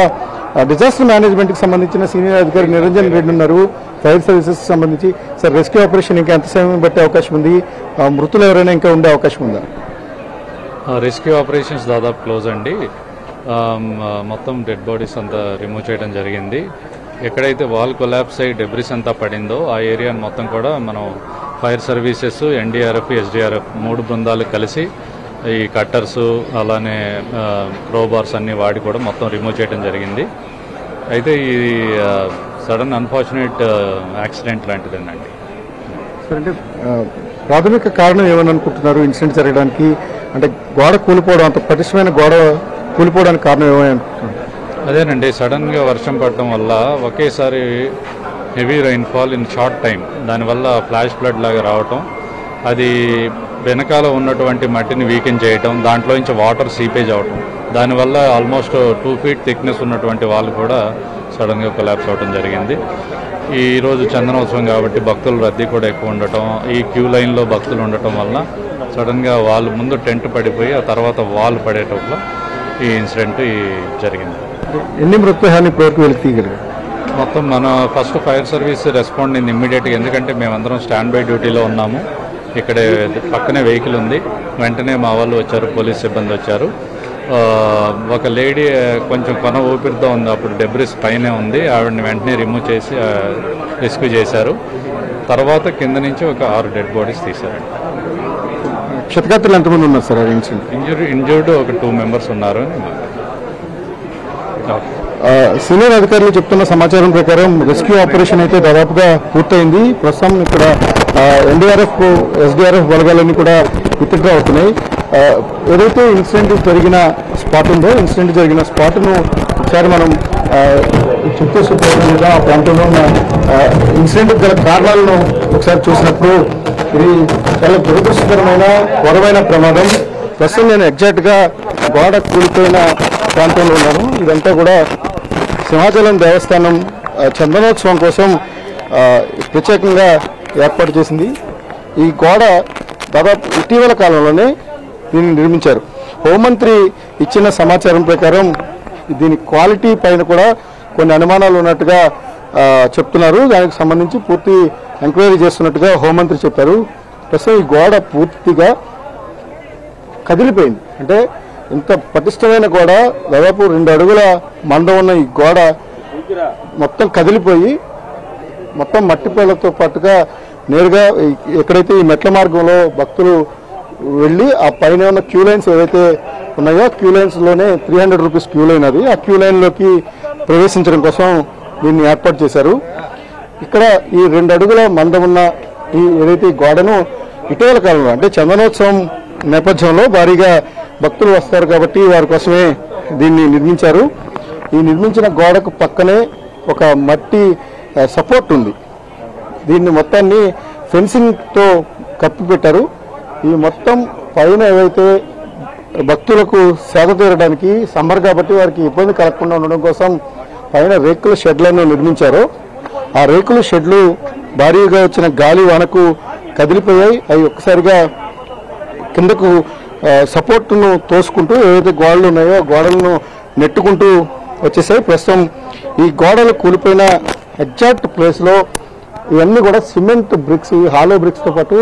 డిజాస్టర్ మేనేజ్మెంట్కి సంబంధించిన సీనియర్ అధికారి నిరంజన్ రెడ్డి ఉన్నారు, ఫైర్ సర్వీసెస్ సంబంధించి. సార్, రెస్క్యూ ఆపరేషన్ ఇంకా ఎంత సమయం పట్టే అవకాశం ఉంది? మృతులు ఎవరైనా ఇంకా ఉండే అవకాశం ఉందా? రెస్క్యూ ఆపరేషన్స్ దాదాపు క్లోజ్ అండి. మొత్తం డెడ్ బాడీస్ అంతా రిమూవ్ చేయడం జరిగింది. ఎక్కడైతే వాల్ కొలాప్స్ అయ్యి డెబ్రిస్ అంతా పడిందో ఆ ఏరియాని మొత్తం కూడా మనం ఫైర్ సర్వీసెస్, ఎన్డీఆర్ఎఫ్, ఎస్డీఆర్ఎఫ్ 3 బృందాలు కలిసి ఈ కట్టర్సు అలానే క్రోబార్స్ అన్నీ వాడి కూడా మొత్తం రిమూవ్ చేయడం జరిగింది. అయితే ఇది సడన్ అన్ఫార్చునేట్ యాక్సిడెంట్ లాంటిదేనండి. అంటే ప్రాథమిక కారణం ఏమని అనుకుంటున్నారు ఇన్సిడెంట్ జరగడానికి? అంటే గోడ కూలిపోవడం, అంత పటిష్టమైన గోడ కూలిపోవడానికి కారణం ఏమని అనుకుంటున్నారు? అదేనండి, సడన్గా వర్షం పడటం వల్ల ఒకేసారి heavy rainfall in short time, దానివల్ల ఫ్లాష్ ఫ్లడ్ లాగా రావటం, అది వెనకాల ఉన్నటువంటి మట్టిని వీకెన్ చేయటం, దాంట్లో నుంచి వాటర్ సీపేజ్ అవటం, దానివల్ల ఆల్మోస్ట్ 2 feet థిక్నెస్ ఉన్నటువంటి వాళ్ళు కూడా సడన్గా కొలాప్స్ అవడం జరిగింది. ఈరోజు చందనోత్సవం కాబట్టి భక్తుల రద్దీ కూడా ఎక్కువ ఉండటం, ఈ క్యూ లైన్లో భక్తులు ఉండటం వల్ల సడన్గా వాళ్ళు ముందు టెంట్ పడిపోయి ఆ తర్వాత వాల్ పడేటప్పుడు ఈ ఇన్సిడెంట్ జరిగింది. ఎన్ని మృతదేహాన్ని ఇప్పటివరకు వెలికి తీయగలిగారు? మొత్తం మన ఫస్ట్ ఫైర్ సర్వీస్ రెస్పాండ్ అయింది ఇమ్మీడియట్గా, ఎందుకంటే మేమందరం స్టాండ్ బై డ్యూటీలో ఉన్నాము. ఇక్కడే పక్కనే వెహికల్ ఉంది, వెంటనే మా వాళ్ళు వచ్చారు, పోలీస్ సిబ్బంది వచ్చారు. ఒక లేడీ కొంచెం కొన ఊపిరితో ఉంది, అప్పుడు డెబ్రిస్ పైనే ఉంది, ఆవిడని వెంటనే రిమూవ్ చేసి రెస్క్యూ చేశారు. తర్వాత కింద నుంచి ఒక 6 డెడ్ బాడీస్ తీశారండి. క్షతగాత్రులు ఎంతమంది ఉన్నారు సార్ ఇన్సిడెంట్? ఇంజూర్డ్ ఒక 2 members ఉన్నారు. సీనియర్ అధికారులు చెప్తున్న సమాచారం ప్రకారం రెస్క్యూ ఆపరేషన్ అయితే దాదాపుగా పూర్తయింది. ప్రస్తుతం ఇక్కడ ఎన్డీఆర్ఎఫ్, ఎస్డీఆర్ఎఫ్ బలగాలన్నీ కూడా విత్డ్రా అవుతున్నాయి. ఏదైతే ఇన్సిడెంట్ జరిగిన స్పాట్ ఉందో, ఇన్సిడెంట్ జరిగిన స్పాట్ను ఒకసారి మనం చుట్టూ సుట్టగా ఆ ప్రాంతంలో ఉన్న ఇన్సిడెంట్ గల కారణాలను ఒకసారి చూసినప్పుడు ఇది చాలా దురదృష్టకరమైన ఘోరమైన ప్రమాదం. ప్రస్తుతం నేను ఎగ్జాక్ట్గా గోడ కూలిపోయిన ప్రాంతంలో ఉన్నాను. ఇదంతా కూడా సింహాచలం దేవస్థానం చందనోత్సవం కోసం ప్రత్యేకంగా ఏర్పాటు చేసింది. ఈ గోడ దాదాపు ఇటీవల కాలంలోనే దీన్ని నిర్మించారు. హోంమంత్రి ఇచ్చిన సమాచారం ప్రకారం దీని క్వాలిటీ పైన కూడా కొన్ని అనుమానాలు ఉన్నట్టుగా చెప్తున్నారు. దానికి సంబంధించి పూర్తి ఎంక్వైరీ చేస్తున్నట్టుగా హోంమంత్రి చెప్పారు. ప్రస్తుతం ఈ గోడ పూర్తిగా కదిలిపోయింది. అంటే ఇంత పటిష్టమైన గోడ, దాదాపు 2 అడుగుల మందం ఉన్న ఈ గోడ మొత్తం కదిలిపోయి మొత్తం మట్టిపేళ్లతో పాటుగా నేరుగా ఎక్కడైతే ఈ మెట్ల మార్గంలో భక్తులు వెళ్ళి ఆ పైన ఉన్న క్యూ లైన్స్ ఏవైతే ఉన్నాయో క్యూ లైన్స్లోనే 300 రూపీస్ క్యూ లైన్ అది, ఆ క్యూ లైన్లోకి ప్రవేశించడం కోసం దీన్ని ఏర్పాటు చేశారు. ఇక్కడ ఈ 2 అడుగుల మందం ఉన్న ఈ ఏదైతే ఈ గోడను ఇటీవల కాలంలో అంటే చందనోత్సవం నేపథ్యంలో భారీగా భక్తులు వస్తారు కాబట్టి వారి కోసమే దీన్ని నిర్మించారు. ఈ నిర్మించిన గోడకు పక్కనే ఒక మట్టి సపోర్ట్ ఉంది. దీన్ని మొత్తాన్ని ఫెన్సింగ్తో కప్పి పెట్టారు. ఈ మొత్తం పైన ఏవైతే భక్తులకు సేద తీరడానికి సమ్మర్ కాబట్టి వారికి ఇబ్బంది కలగకుండా ఉండడం కోసం పైన రేకుల షెడ్లను నిర్మించారు. ఆ రేకుల షెడ్లు భారీగా వచ్చిన గాలి వానకు కదిలిపోయాయి. అవి ఒక్కసారిగా కిందకు సపోర్ట్ను తోసుకుంటూ ఏవైతే గోడలు ఉన్నాయో గోడలను నెట్టుకుంటూ వచ్చేసాయి. ప్రస్తుతం ఈ గోడలు కూలిపోయిన ఎగ్జాక్ట్ ప్లేస్లో ఇవన్నీ కూడా సిమెంట్ బ్రిక్స్, హాలో బ్రిక్స్తో పాటు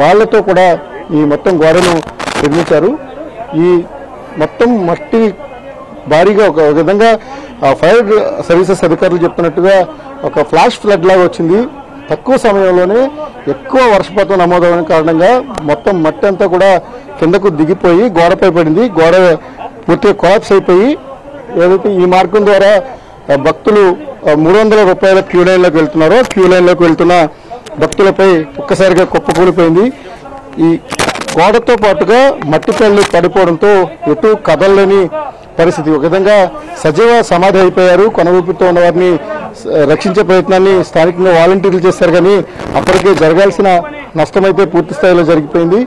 రాళ్లతో కూడా ఈ మొత్తం గోడను నిర్మించారు. ఈ మొత్తం మట్టి భారీగా ఒక విధంగా ఫైర్ సర్వీసెస్ అధికారులు చెప్తున్నట్టుగా ఒక ఫ్లాష్ ఫ్లడ్ లాగా వచ్చింది. తక్కువ సమయంలోనే ఎక్కువ వర్షపాతం నమోదవడం కారణంగా మొత్తం మట్టి అంతా కూడా కిందకు దిగిపోయి గోడపై పడింది. గోడ పూర్తిగా కొలాప్స్ అయిపోయి ఏదైతే ఈ మార్గం ద్వారా భక్తులు 300 రూపాయల క్యూ లైన్లోకి వెళ్తున్నారో క్యూ లైన్లోకి వెళ్తున్న భక్తులపై ఒక్కసారిగా కుప్పకూలిపోయింది. ఈ గోడతో పాటుగా మట్టి పెళ్లి పడిపోవడంతో ఎటు కదలని పరిస్థితి. ఒక విధంగా సజీవ సమాధి అయిపోయారు. కొన ఊపిరితో ఉన్న వారిని రక్షించే ప్రయత్నాన్ని స్థానికంగా వాలంటీర్లు చేస్తారు, కానీ అప్పటికే జరగాల్సిన నష్టమైతే పూర్తి స్థాయిలో జరిగిపోయింది.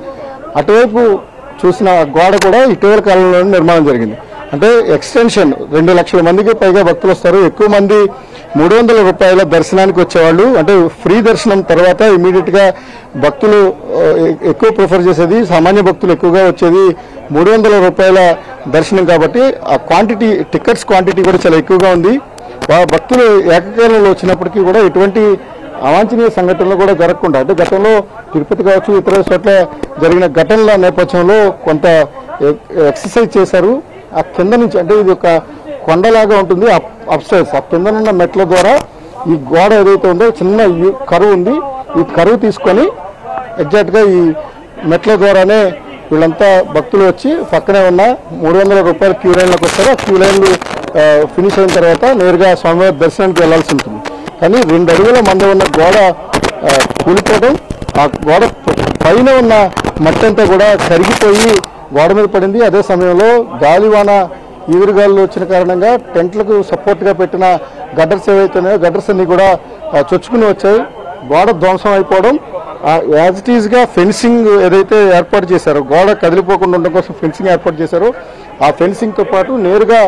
అటువైపు చూసిన గోడ కూడా ఇటీవల కాలంలోనే నిర్మాణం జరిగింది. అంటే ఎక్స్టెన్షన్ 2 లక్షల మందికి పైగా భక్తులు వస్తారు. ఎక్కువ మంది 300 రూపాయల దర్శనానికి వచ్చేవాళ్ళు. అంటే ఫ్రీ దర్శనం తర్వాత ఇమీడియట్గా భక్తులు ఎక్కువ ప్రిఫర్ చేసేది, సామాన్య భక్తులు ఎక్కువగా వచ్చేది 300 రూపాయల దర్శనం కాబట్టి ఆ క్వాంటిటీ, టికెట్స్ క్వాంటిటీ కూడా చాలా ఎక్కువగా ఉంది. భక్తులు ఏకకాలంలో వచ్చినప్పటికీ కూడా ఎటువంటి అవాంఛనీయ సంఘటనలు కూడా జరగకుండా, అంటే గతంలో తిరుపతి కావచ్చు ఇతర చోట్ల జరిగిన ఘటనల నేపథ్యంలో కొంత ఎక్సర్సైజ్ చేశారు. ఆ కింద నుంచి, అంటే ఇది ఒక కొండలాగా ఉంటుంది అప్స్టైర్స్, ఆ కిందనున్న మెట్ల ద్వారా ఈ గోడ ఏదైతే ఉందో చిన్న కరువు ఉంది, ఈ కరువు తీసుకొని ఎగ్జాక్ట్గా ఈ మెట్ల ద్వారానే వీళ్ళంతా భక్తులు వచ్చి పక్కనే ఉన్న 300 రూపాయల క్యూ లైన్లోకి వస్తారు. ఆ క్యూ లైన్లు ఫినిష్ అయిన తర్వాత నేరుగా స్వామివారి దర్శనానికి వెళ్లాల్సి ఉంటుంది. కానీ 2 అడుగుల మంది ఉన్న గోడ కూలిపోవడం, ఆ గోడ పైన ఉన్న మట్టి అంతా కూడా కరిగిపోయి గోడ మీద పడింది. అదే సమయంలో గాలివాన ఈదురుగాలు వచ్చిన కారణంగా టెంట్లకు సపోర్ట్గా పెట్టిన గడ్డర్స్ ఏవైతున్నాయో గడ్డర్స్ అన్ని కూడా చొచ్చుకుని వచ్చాయి. గోడ ధ్వంసం అయిపోవడం, యాజ్ ఇట్ ఈజ్గా ఫెన్సింగ్ ఏదైతే ఏర్పాటు చేశారో, గోడ కదిలిపోకుండా ఉండడం కోసం ఫెన్సింగ్ ఏర్పాటు చేశారో, ఆ ఫెన్సింగ్తో పాటు నేరుగా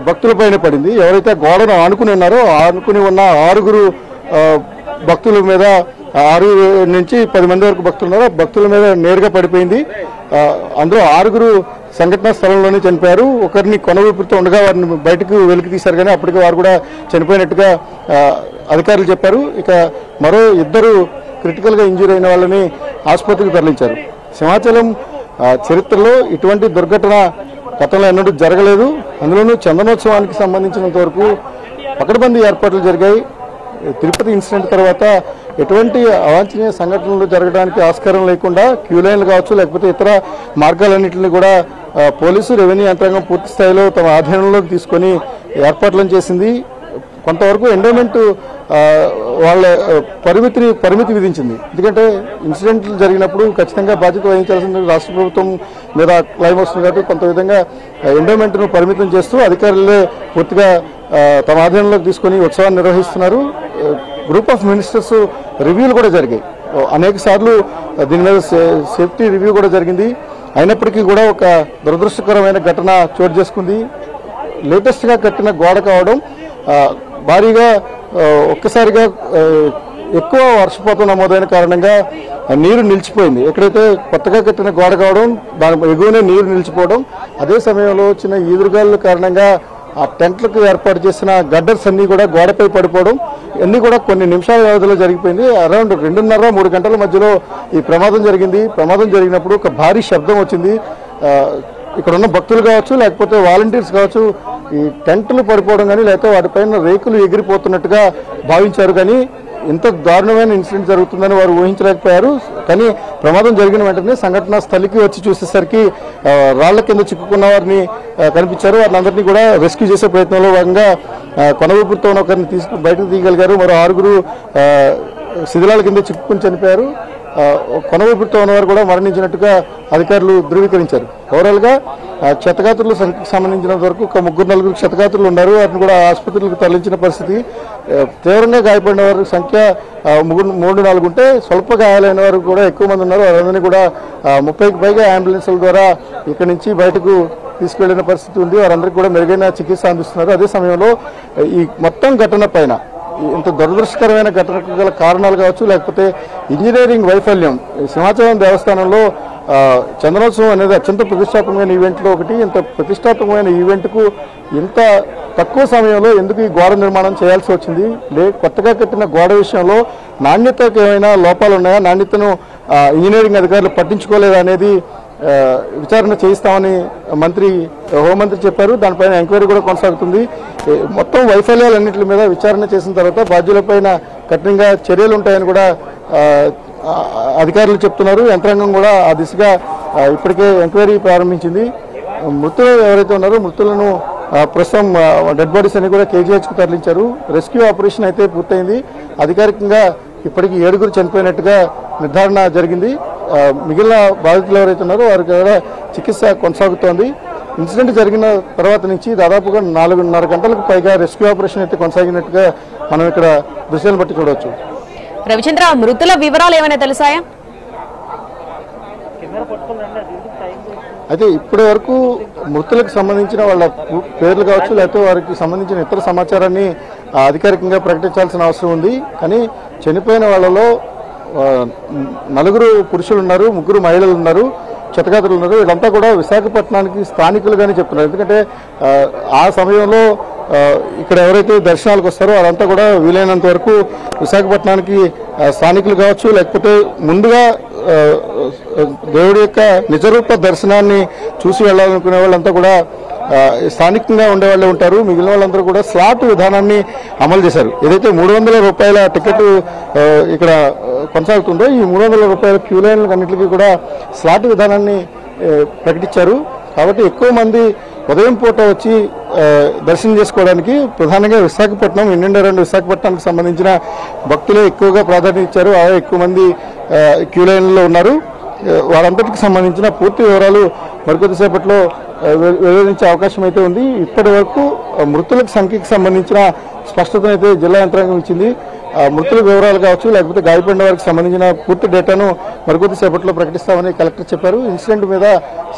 భక్తుల పైన పడింది. ఎవరైతే గోడను ఆనుకుని ఉన్నారో ఆనుకుని ఉన్న 6 భక్తుల మీద, 6 నుంచి 10 మంది వరకు భక్తులు ఉన్నారో భక్తుల మీద నేరుగా పడిపోయింది. అందులో 6 సంఘటనా స్థలంలోనే చనిపోయారు. ఒకరిని కొనవూపిరితో ఉండగా వారిని బయటకు వెలికి తీశారు, కానీ అప్పటికి వారు కూడా చనిపోయినట్టుగా అధికారులు చెప్పారు. ఇక మరో 2 క్రిటికల్గా ఇంజూరీ అయిన వాళ్ళని ఆసుపత్రికి తరలించారు. సింహాచలం చరిత్రలో ఇటువంటి దుర్ఘటన గతంలో ఎన్నడూ జరగలేదు. అందులోనూ చందనోత్సవానికి సంబంధించినంత వరకు పకడ్బందీ ఏర్పాట్లు జరిగాయి. తిరుపతి ఇన్సిడెంట్ తర్వాత ఎటువంటి అవాంఛనీయ సంఘటనలు జరగడానికి ఆస్కారం లేకుండా క్యూ లైన్లు కావచ్చు, లేకపోతే ఇతర మార్గాలన్నింటినీ కూడా పోలీసు రెవెన్యూ యంత్రాంగం పూర్తి స్థాయిలో తమ ఆధీనంలోకి తీసుకొని ఏర్పాట్లను చేసింది. కొంతవరకు ఎండోమెంట్ వాళ్ళ పరిమితి విధించింది. ఎందుకంటే ఇన్సిడెంట్లు జరిగినప్పుడు ఖచ్చితంగా బాధ్యత వహించాల్సిన రాష్ట్ర ప్రభుత్వం మీద క్లైమ్ వస్తుంది కాబట్టి కొంత విధంగా ఎండోమెంట్ను పరిమితం చేస్తూ అధికారులే పూర్తిగా తమ ఆధీనంలోకి తీసుకొని ఉత్సవాన్ని నిర్వహిస్తున్నారు. గ్రూప్ ఆఫ్ మినిస్టర్స్ రివ్యూలు కూడా జరిగాయి. అనేక సార్లు దీని మీద సేఫ్టీ రివ్యూ కూడా జరిగింది. అయినప్పటికీ కూడా ఒక దురదృష్టకరమైన ఘటన చోటు చేసుకుంది. లేటెస్ట్గా కట్టిన గోడ కావడం, భారీగా ఒక్కసారిగా ఎక్కువ వర్షపాతం నమోదైన కారణంగా నీరు నిలిచిపోయింది. ఎక్కడైతే కొత్తగా కట్టిన గోడ కావడం దాని ఎగువనే నీరు నిలిచిపోవడం, అదే సమయంలో వచ్చిన ఈదురుగాలుల కారణంగా ఆ టెంట్లకు ఏర్పాటు చేసిన గడ్డర్స్ అన్నీ కూడా గోడపై పడిపోవడం, అన్నీ కూడా కొన్ని నిమిషాల వ్యవధిలో జరిగిపోయింది. అరౌండ్ 2.5-3 గంటల మధ్యలో ఈ ప్రమాదం జరిగింది. ప్రమాదం జరిగినప్పుడు ఒక భారీ శబ్దం వచ్చింది. ఇక్కడ ఉన్న భక్తులు కావచ్చు, లేకపోతే వాలంటీర్స్ కావచ్చు, ఈ టెంట్లు పడిపోవడం కానీ లేకపోతే వాటిపైన రేకులు ఎగిరిపోతున్నట్టుగా భావించారు. కానీ ఇంత దారుణమైన ఇన్సిడెంట్ జరుగుతుందని వారు ఊహించలేకపోయారు. కానీ ప్రమాదం జరిగిన వెంటనే సంఘటనా స్థలికి వచ్చి చూసేసరికి రాళ్ల కింద చిక్కుకున్న వారిని కనిపించారు. వారిని కూడా రెస్క్యూ చేసే ప్రయత్నంలో భాగంగా కొనవూపిరితో ఒకరిని బయటకు తీయగలిగారు. మరో 6 శిథిలాల కింద చిక్కుకుని చనిపోయారు. కొనవూపిరితో ఉన్నవారు కూడా మరణించినట్టుగా అధికారులు ధృవీకరించారు. ఓవరాల్గా క్షతగాత్రుల సంఖ్యకు సంబంధించినంత వరకు ఒక 3-4 క్షతగాత్రులు ఉన్నారు. వాటిని కూడా ఆసుపత్రులకు తరలించిన పరిస్థితి. తీవ్రంగా గాయపడిన వారి సంఖ్య 3-4 ఉంటే స్వల్ప గాయాలైన వారు కూడా ఎక్కువ మంది ఉన్నారు. వారందరినీ కూడా 30కి పైగా అంబులెన్స్ల ద్వారా ఇక్కడి నుంచి బయటకు తీసుకెళ్లిన పరిస్థితి ఉంది. వారందరికీ కూడా మెరుగైన చికిత్స అందిస్తున్నారు. అదే సమయంలో ఈ మొత్తం ఘటన పైన ఇంత దురదృష్టకరమైన ఘటనకు గల కారణాలు కావచ్చు, లేకపోతే ఇంజనీరింగ్ వైఫల్యం, సింహాచలం దేవస్థానంలో చందనోత్సవం అనేది అత్యంత ప్రతిష్టాత్మకమైన ఈవెంట్లో ఒకటి. ఇంత ప్రతిష్టాత్మకమైన ఈవెంట్కు ఇంత తక్కువ సమయంలో ఎందుకు ఈ గోడ నిర్మాణం చేయాల్సి వచ్చింది? కొత్తగా కట్టిన గోడ విషయంలో నాణ్యతకు ఏమైనా లోపాలు ఉన్నాయా? నాణ్యతను ఇంజనీరింగ్ అధికారులు పట్టించుకోలేదా అనేది విచారణ చేయిస్తామని హోంమంత్రి చెప్పారు. దానిపైన ఎంక్వైరీ కూడా కొనసాగుతుంది. మొత్తం వైఫల్యాలన్నింటి మీద విచారణ చేసిన తర్వాత బాధ్యులపైన కఠినంగా చర్యలు ఉంటాయని కూడా అధికారులు చెప్తున్నారు. యంత్రాంగం కూడా ఆ దిశగా ఇప్పటికే ఎంక్వైరీ ప్రారంభించింది. మృతులు ఎవరైతే ఉన్నారో మృతులను ప్రస్తుతం డెడ్ బాడీస్ అన్ని కూడా కేజీహెచ్కు తరలించారు. రెస్క్యూ ఆపరేషన్ అయితే పూర్తయింది. అధికారికంగా ఇప్పటికీ 7 చనిపోయినట్టుగా నిర్ధారణ జరిగింది. మిగిలిన బాధితులు ఎవరైతే ఉన్నారో వారికి కూడా చికిత్స కొనసాగుతోంది. ఇన్సిడెంట్ జరిగిన తర్వాత నుంచి దాదాపుగా 4.5 గంటలకు పైగా రెస్క్యూ ఆపరేషన్ అయితే కొనసాగినట్టుగా మనం ఇక్కడ దృశ్యాలను బట్టి చూడవచ్చు. రవిచంద్ర, మృతుల వివరాలు ఏమైనా తెలుసాయా? అయితే ఇప్పటి వరకు మృతులకు సంబంధించిన వాళ్ళ పేర్లు కావచ్చు, లేకపోతే వారికి సంబంధించిన ఇతర సమాచారాన్ని అధికారికంగా ప్రకటించాల్సిన అవసరం ఉంది. కానీ చనిపోయిన వాళ్ళలో 4 పురుషులు ఉన్నారు, 3 మహిళలు ఉన్నారు, క్షతగాత్రులు ఉన్నారు. వీళ్ళంతా కూడా విశాఖపట్నానికి స్థానికులుగానే చెప్తున్నారు. ఎందుకంటే ఆ సమయంలో ఇక్కడ ఎవరైతే దర్శనాలకు వస్తారో వాళ్ళంతా కూడా వీలైనంత వరకు విశాఖపట్నానికి స్థానికులు కావచ్చు, లేకపోతే ముందుగా దేవుడి యొక్క నిజరూప దర్శనాన్ని చూసి వెళ్ళాలనుకునే వాళ్ళంతా కూడా స్థానికంగా ఉండేవాళ్ళే ఉంటారు. మిగిలిన వాళ్ళందరూ కూడా స్లాట్ విధానాన్ని అమలు చేశారు. ఏదైతే 300 రూపాయల టికెట్ ఇక్కడ కొనసాగుతుందో ఈ 300 రూపాయల క్యూ లైన్లకు అన్నింటికి కూడా స్లాట్ విధానాన్ని ప్రకటించారు. కాబట్టి ఎక్కువ మంది ఉదయం పూట వచ్చి దర్శనం చేసుకోవడానికి ప్రధానంగా విశాఖపట్నం ఇండియన్ డైరెంట్ విశాఖపట్నానికి సంబంధించిన భక్తులే ఎక్కువగా ప్రాధాన్యత ఇచ్చారు. అలాగే ఎక్కువ మంది క్యూ లైన్లో ఉన్నారు. వారందరికీ సంబంధించిన పూర్తి వివరాలు మరికొద్దిసేపట్లో వెల్లడించే అవకాశం అయితే ఉంది. ఇప్పటి వరకు మృతుల సంఖ్యకు సంబంధించిన స్పష్టతనైతే జిల్లా యంత్రాంగం ఇచ్చింది. మృతుల వివరాలు కావచ్చు, లేకపోతే గాయపడిన వారికి సంబంధించిన పూర్తి డేటాను మరికొద్దిసేపట్లో ప్రకటిస్తామని కలెక్టర్ చెప్పారు. ఇన్సిడెంట్ మీద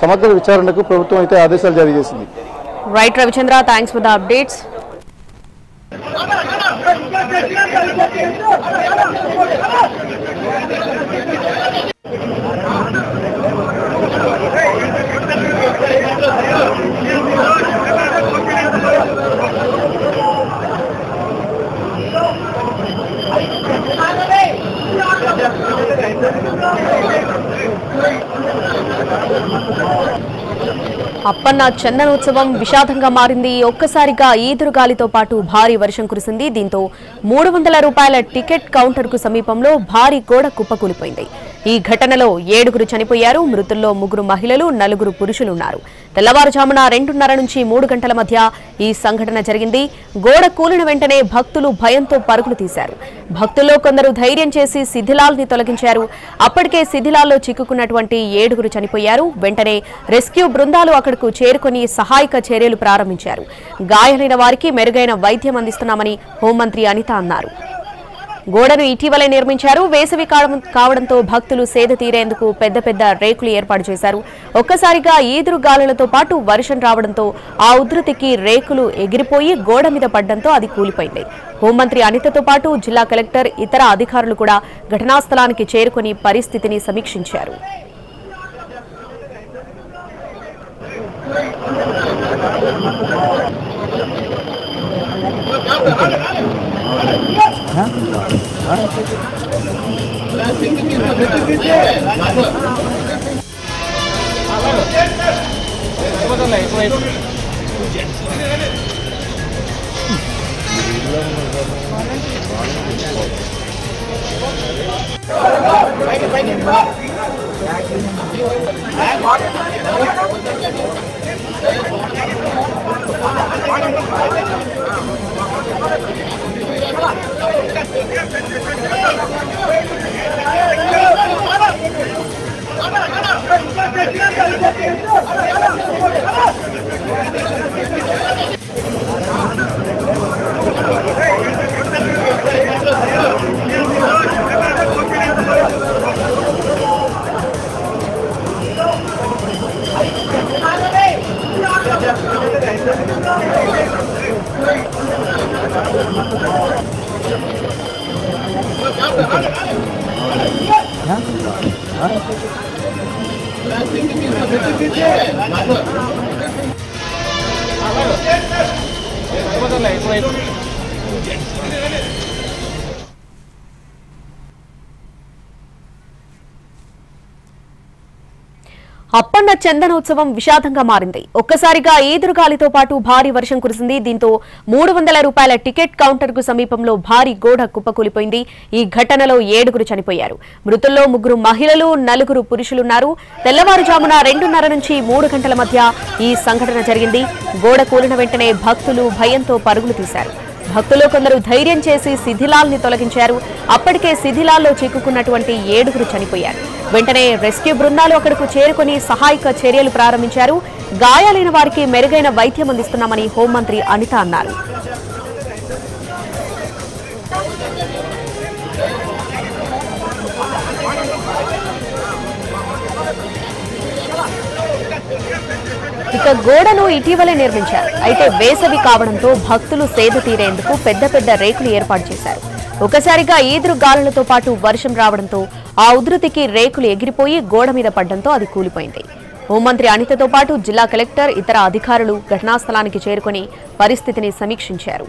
సమగ్ర విచారణకు ప్రభుత్వం అయితే ఆదేశాలు జారీ చేసింది. Right Ravichandra, thanks for the updates. Appanna Chandanotsavam విషాదంగా మారింది. ఒక్కసారిగా ఈదురుగాలితో పాటు భారీ వర్షం కురిసింది. దీంతో 300 రూపాయల టికెట్ కౌంటర్ కు సమీపంలో భారీ గోడ కుప్పకూలిపోయింది. ఈ ఘటనలో 7 చనిపోయారు. మృతుల్లో 3 మహిళలు, 4 పురుషులున్నారు. తెల్లవారుజామున 2:30 నుంచి 3 గంటల మధ్య ఈ సంఘటన జరిగింది. గోడ కూలిన వెంటనే భక్తులు భయంతో పరుగులు తీశారు. భక్తుల్లో కొందరు ధైర్యం చేసి శిథిలాల్ని తొలగించారు. అప్పటికే శిథిలాల్లో చిక్కుకున్నటువంటి 7 చనిపోయారు. వెంటనే రెస్క్యూ బృందాలు అక్కడకు చేరుకుని సహాయక చర్యలు ప్రారంభించారు. గాయాలైన వారికి మెరుగైన వైద్యం అందిస్తున్నామని హోంమంత్రి అనిత అన్నారు. గోడను ఇటీవలే నిర్మించారు. వేసవి కావడంతో భక్తులు సేద తీరేందుకు పెద్ద పెద్ద రేకులు ఏర్పాటు చేశారు. ఒక్కసారిగా ఈదురు గాలులతో పాటు వర్షం రావడంతో ఆ ఉధృతికి రేకులు ఎగిరిపోయి గోడ మీద పడ్డంతో అది కూలిపోయింది. హోంమంత్రి అనితతో పాటు జిల్లా కలెక్టర్, ఇతర అధికారులు కూడా ఘటనా స్థలానికి చేరుకుని పరిస్థితిని సమీక్షించారు. అప్పన్న చందనోత్సవం విషాదంగా మారింది. ఒక్కసారిగా ఈదురుగాలితో పాటు భారీ వర్షం కురిసింది. దీంతో 300 రూపాయల టికెట్ కౌంటర్ కు సమీపంలో భారీ గోడ కుప్పకూలిపోయింది. ఈ ఘటనలో 7 చనిపోయారు. మృతుల్లో 3 మహిళలు, 4 పురుషులున్నారు. తెల్లవారుజామున 2:30 నుంచి 3 గంటల మధ్య ఈ సంఘటన జరిగింది. గోడ కూలిన వెంటనే భక్తులు భయంతో పరుగులు తీశారు. భక్తులు కొందరు ధైర్యం చేసి శిథిలాల్ని తొలగించారు. అప్పటికే శిథిలాల్లో చిక్కుకున్నటువంటి 7 చనిపోయారు. వెంటనే రెస్క్యూ బృందాలు అక్కడకు చేరుకుని సహాయక చర్యలు ప్రారంభించారు. గాయాలైన వారికి మెరుగైన వైద్యం అందిస్తున్నామని హోంమంత్రి అనిత అన్నారు. ఇక గోడను ఇటీవలే నిర్మించారు. అయితే వేసవి కావడంతో భక్తులు సేద తీరేందుకు పెద్ద పెద్ద రేకులు ఏర్పాటు చేశారు. ఒకసారిగా ఈదురు గాలులతో పాటు వర్షం రావడంతో ఆ ఉధృతికి రేకులు ఎగిరిపోయి గోడ మీద పడ్డంతో అది కూలిపోయింది. హోంమంత్రి అనితతో పాటు జిల్లా కలెక్టర్, ఇతర అధికారులు ఘటనా స్థలానికి చేరుకుని పరిస్థితిని సమీక్షించారు.